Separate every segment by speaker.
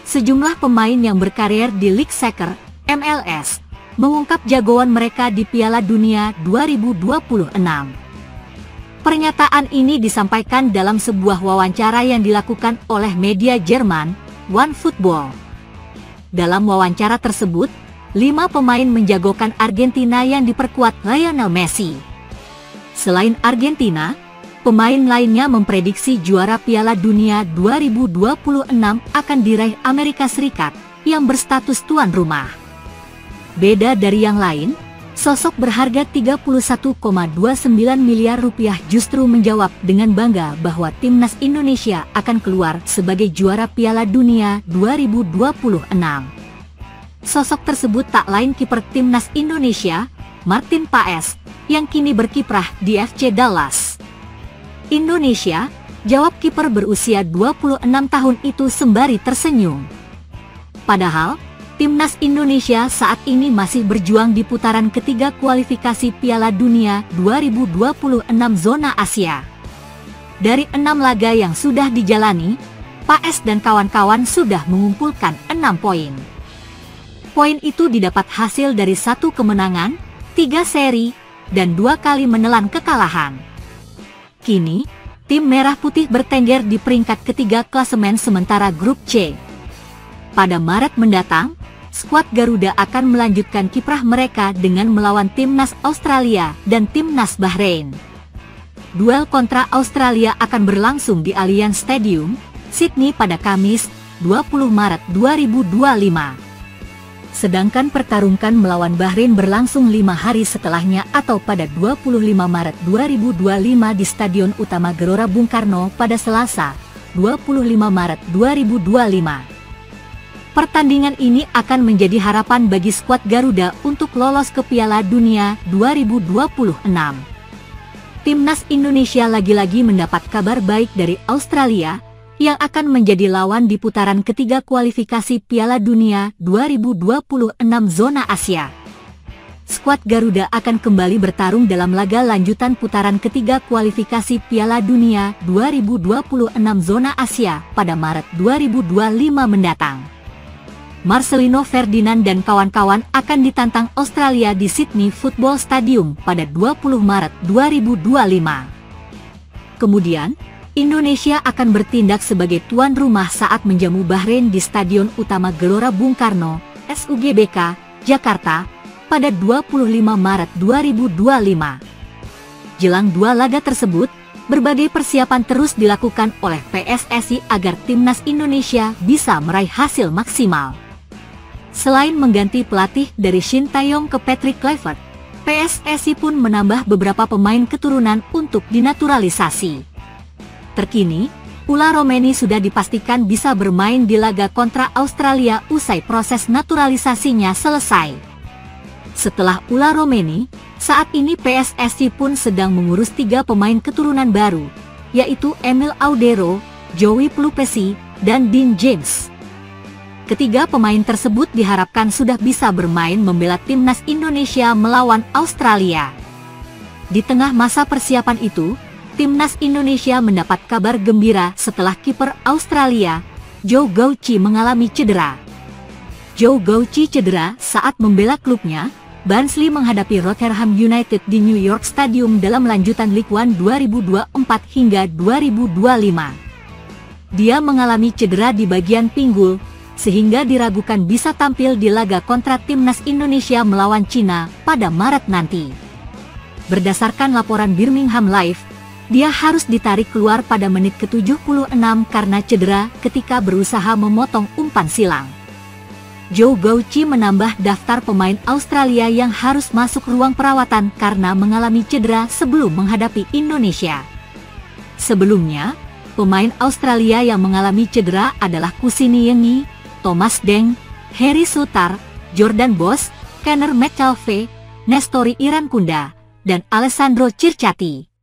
Speaker 1: Sejumlah pemain yang berkarir di League Soccer, MLS, mengungkap jagoan mereka di Piala Dunia 2026. Pernyataan ini disampaikan dalam sebuah wawancara yang dilakukan oleh media Jerman, OneFootball. Dalam wawancara tersebut, 5 pemain menjagokan Argentina yang diperkuat Lionel Messi. Selain Argentina, pemain lainnya memprediksi juara Piala Dunia 2026 akan diraih Amerika Serikat yang berstatus tuan rumah. Beda dari yang lain, sosok berharga 31,29 miliar rupiah justru menjawab dengan bangga bahwa timnas Indonesia akan keluar sebagai juara Piala Dunia 2026. Sosok tersebut tak lain kiper timnas Indonesia, Martin Paes, yang kini berkiprah di FC Dallas. Indonesia, jawab kiper berusia 26 tahun itu sembari tersenyum. Padahal, timnas Indonesia saat ini masih berjuang di putaran ketiga kualifikasi Piala Dunia 2026 zona Asia. Dari 6 laga yang sudah dijalani, Paes dan kawan-kawan sudah mengumpulkan 6 poin. Poin itu didapat hasil dari 1 kemenangan, 3 seri, dan 2 kali menelan kekalahan. Kini, tim Merah Putih bertengger di peringkat ketiga klasemen sementara grup C. Pada Maret mendatang, skuad Garuda akan melanjutkan kiprah mereka dengan melawan timnas Australia dan timnas Bahrain. Duel kontra Australia akan berlangsung di Allianz Stadium, Sydney pada Kamis, 20 Maret 2025. Sedangkan pertarungan melawan Bahrain berlangsung 5 hari setelahnya atau pada 25 Maret 2025 di Stadion Utama Gelora Bung Karno pada Selasa, 25 Maret 2025. Pertandingan ini akan menjadi harapan bagi skuad Garuda untuk lolos ke Piala Dunia 2026. Timnas Indonesia lagi-lagi mendapat kabar baik dari Australia, yang akan menjadi lawan di putaran ketiga kualifikasi Piala Dunia 2026 zona Asia. Skuad Garuda akan kembali bertarung dalam laga lanjutan putaran ketiga kualifikasi Piala Dunia 2026 zona Asia pada Maret 2025 mendatang. Marcelino Ferdinand dan kawan-kawan akan ditantang Australia di Sydney Football Stadium pada 20 Maret 2025. Kemudian, Indonesia akan bertindak sebagai tuan rumah saat menjamu Bahrain di Stadion Utama Gelora Bung Karno, SUGBK, Jakarta, pada 25 Maret 2025. Jelang 2 laga tersebut, berbagai persiapan terus dilakukan oleh PSSI agar timnas Indonesia bisa meraih hasil maksimal. Selain mengganti pelatih dari Shin Tae-yong ke Patrick Kluivert, PSSI pun menambah beberapa pemain keturunan untuk dinaturalisasi. Terkini, Ula Romeni sudah dipastikan bisa bermain di laga kontra Australia usai proses naturalisasinya selesai. Setelah Ula Romeni, saat ini PSSI pun sedang mengurus 3 pemain keturunan baru, yaitu Emil Audero, Joey Pelupesi, dan Dean James. Ketiga pemain tersebut diharapkan sudah bisa bermain membela timnas Indonesia melawan Australia. Di tengah masa persiapan itu, timnas Indonesia mendapat kabar gembira setelah kiper Australia, Zhou Guoqi mengalami cedera. Zhou Guoqi cedera saat membela klubnya, Barnsley menghadapi Rotherham United di New York Stadium dalam lanjutan League One 2024 hingga 2025. Dia mengalami cedera di bagian pinggul, sehingga diragukan bisa tampil di laga kontra timnas Indonesia melawan Cina pada Maret nanti. Berdasarkan laporan Birmingham Live, dia harus ditarik keluar pada menit ke-76 karena cedera ketika berusaha memotong umpan silang. Zhou Guoqi menambah daftar pemain Australia yang harus masuk ruang perawatan karena mengalami cedera sebelum menghadapi Indonesia. Sebelumnya, pemain Australia yang mengalami cedera adalah Kusini Yengi, Thomas Deng, Harry Sutar, Jordan Boss, Conor McAlvey, Nestori Irankunda, dan Alessandro Circati.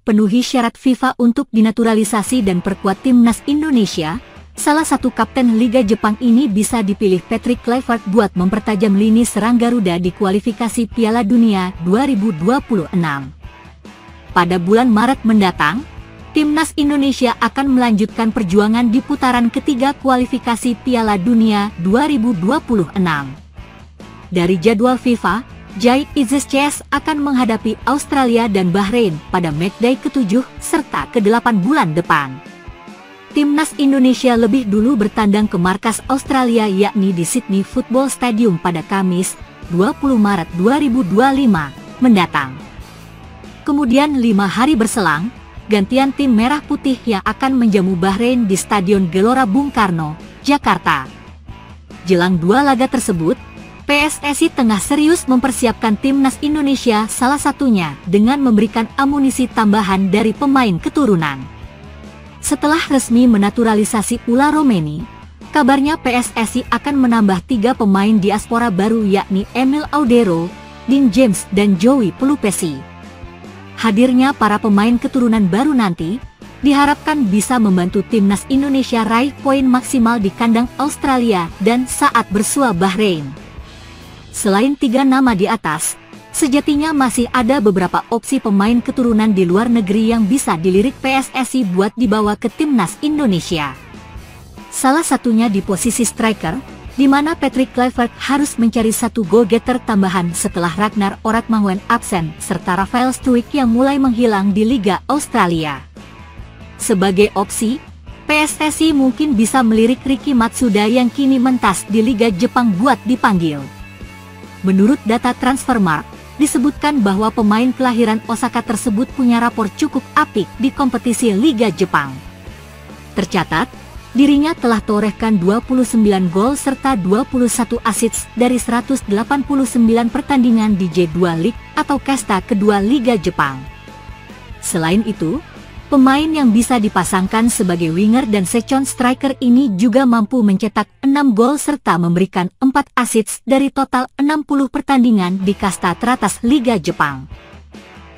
Speaker 1: Penuhi syarat FIFA untuk dinaturalisasi dan perkuat timnas Indonesia, salah satu kapten Liga Jepang ini bisa dipilih Patrick Kluivert buat mempertajam lini serang Garuda di kualifikasi Piala Dunia 2026. Pada bulan Maret mendatang, Timnas Indonesia akan melanjutkan perjuangan di putaran ketiga kualifikasi Piala Dunia 2026. Dari jadwal FIFA, Jai Izes akan menghadapi Australia dan Bahrain pada matchday ke-7 serta ke-8 bulan depan. Timnas Indonesia lebih dulu bertandang ke markas Australia yakni di Sydney Football Stadium pada Kamis, 20 Maret 2025 mendatang. Kemudian 5 hari berselang, gantian tim merah putih yang akan menjamu Bahrain di Stadion Gelora Bung Karno, Jakarta. Jelang 2 laga tersebut, PSSI tengah serius mempersiapkan timnas Indonesia, salah satunya dengan memberikan amunisi tambahan dari pemain keturunan. Setelah resmi menaturalisasi Ula Romeni, kabarnya PSSI akan menambah 3 pemain diaspora baru yakni Emil Audero, Dean James dan Joey Pelupesi. Hadirnya para pemain keturunan baru nanti diharapkan bisa membantu timnas Indonesia raih poin maksimal di kandang Australia dan saat bersua Bahrain. Selain 3 nama di atas, sejatinya masih ada beberapa opsi pemain keturunan di luar negeri yang bisa dilirik PSSI buat dibawa ke timnas Indonesia. Salah satunya di posisi striker, di mana Patrick Kluivert harus mencari 1 goal-getter tambahan setelah Ragnar Oratmanguhen absen serta Rafael Struijk yang mulai menghilang di Liga Australia. Sebagai opsi, PSSI mungkin bisa melirik Riki Matsuda yang kini mentas di Liga Jepang buat dipanggil. Menurut data Transfermarkt, disebutkan bahwa pemain kelahiran Osaka tersebut punya rapor cukup apik di kompetisi Liga Jepang. Tercatat, dirinya telah torehkan 29 gol serta 21 assist dari 189 pertandingan di J2 League atau kasta kedua Liga Jepang. Selain itu, pemain yang bisa dipasangkan sebagai winger dan second striker ini juga mampu mencetak 6 gol serta memberikan 4 assist dari total 60 pertandingan di kasta teratas Liga Jepang.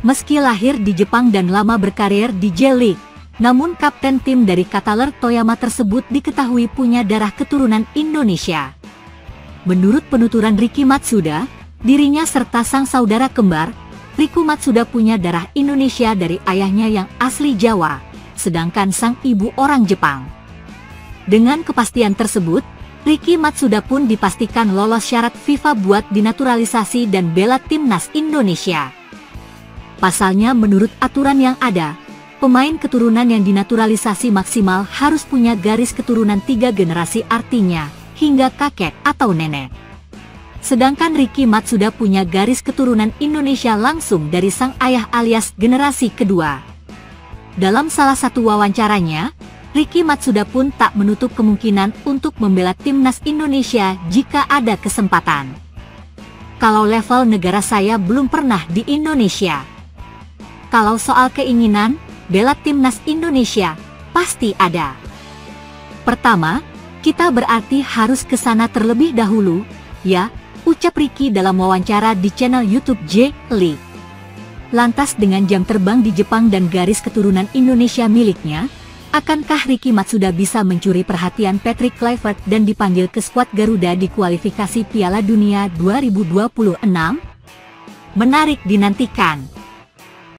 Speaker 1: Meski lahir di Jepang dan lama berkarir di J-League, namun kapten tim dari Kataler Toyama tersebut diketahui punya darah keturunan Indonesia. Menurut penuturan Riki Matsuda, dirinya serta sang saudara kembar, Riku Matsuda punya darah Indonesia dari ayahnya yang asli Jawa, sedangkan sang ibu orang Jepang. Dengan kepastian tersebut, Riki Matsuda pun dipastikan lolos syarat FIFA buat dinaturalisasi dan bela timnas Indonesia. Pasalnya menurut aturan yang ada, pemain keturunan yang dinaturalisasi maksimal harus punya garis keturunan 3 generasi artinya, hingga kakek atau nenek. Sedangkan Riki Matsuda punya garis keturunan Indonesia langsung dari sang ayah alias generasi kedua. Dalam salah satu wawancaranya, Riki Matsuda pun tak menutup kemungkinan untuk membela timnas Indonesia jika ada kesempatan. Kalau level negara saya belum pernah di Indonesia. Kalau soal keinginan, bela timnas Indonesia, pasti ada. Pertama, kita berarti harus ke sana terlebih dahulu, ya, ucap Riki dalam wawancara di channel YouTube J-League. Lantas dengan jam terbang di Jepang dan garis keturunan Indonesia miliknya, akankah Riki Matsuda bisa mencuri perhatian Patrick Kluivert dan dipanggil ke skuad Garuda di kualifikasi Piala Dunia 2026? Menarik dinantikan.